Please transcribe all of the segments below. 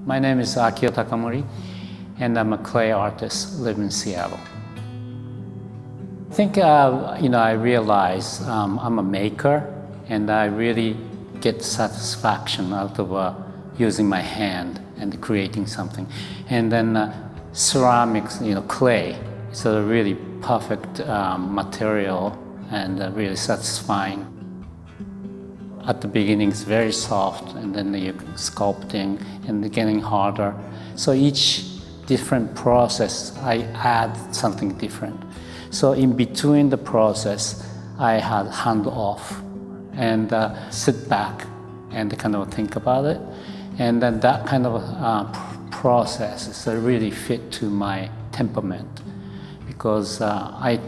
My name is Akio Takamori, and I'm a clay artist, live in Seattle. I think, I realize I'm a maker, and I really get satisfaction out of using my hand and creating something. And then ceramics, clay, is a really perfect material and really satisfying. At the beginning, it's very soft, and then you're sculpting and getting harder. So each different process, I add something different. So in between the process, I had hand off and sit back and kind of think about it. And then that kind of process is really fit to my temperament, because I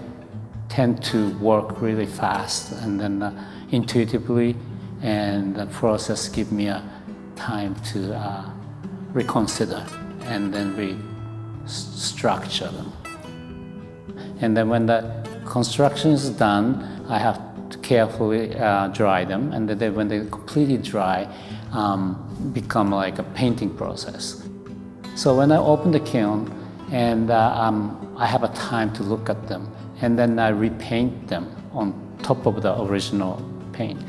tend to work really fast and then intuitively, and the process gives me a time to reconsider and then restructure them. And then when the construction is done, I have to carefully dry them, and then when they completely dry, become like a painting process. So when I open the kiln, and I have a time to look at them, and then I repaint them on top of the original paint.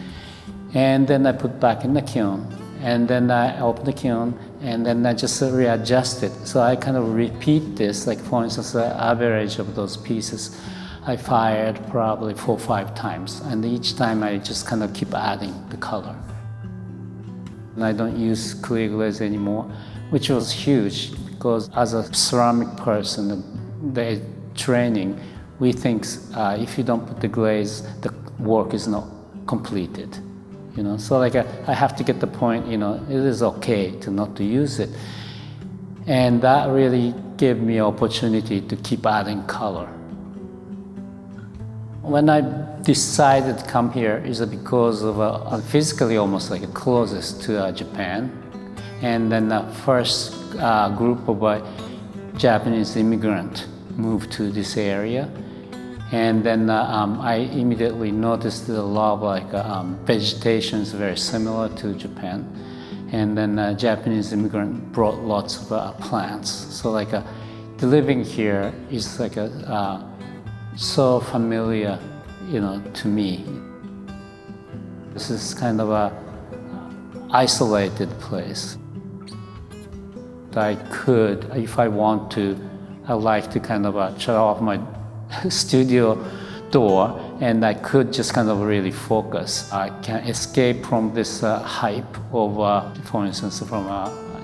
And then I put back in the kiln, and then I open the kiln, and then I just readjust it. So I kind of repeat this, like for instance, the average of those pieces, I fired probably 4 or 5 times, and each time I just kind of keep adding the color. And I don't use clear glaze anymore, which was huge, because as a ceramic person, the training, we think if you don't put the glaze, the work is not completed. So like I have to get the point, it is okay to not to use it. And that really gave me opportunity to keep adding color. When I decided to come here is because of physically almost like closest to Japan. And then the first group of Japanese immigrant moved to this area. And then I immediately noticed that a lot of vegetation is very similar to Japan. And then Japanese immigrant brought lots of plants. So the living here is so familiar, to me. This is kind of a isolated place. I could, if I want to, I like to kind of shut off my studio door, and I could just kind of really focus. I can escape from this hype of, for instance, from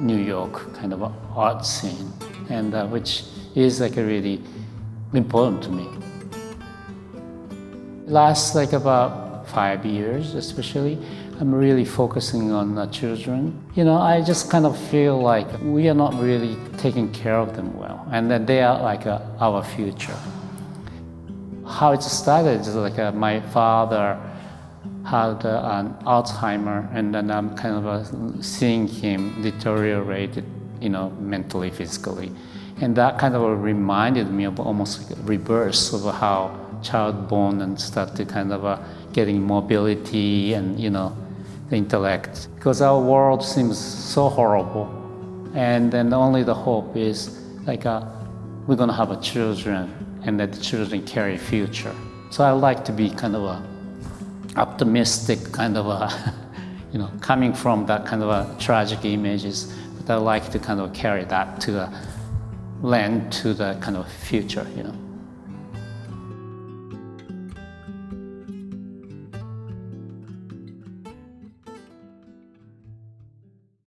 New York kind of art scene, and which is really important to me. Last about 5 years, especially, I'm really focusing on children. I just kind of feel like we are not really taking care of them well, and that they are our future. How it started is my father had an Alzheimer, and then I'm kind of seeing him deteriorate, mentally, physically. And that kind of reminded me of almost like a reverse of how child born and start to kind of getting mobility and, the intellect. Because our world seems so horrible. And then only the hope is we're gonna have children, and that the children carry future. So I like to be kind of optimistic, kind of coming from that kind of tragic images, but I like to kind of carry that to lend to the kind of future,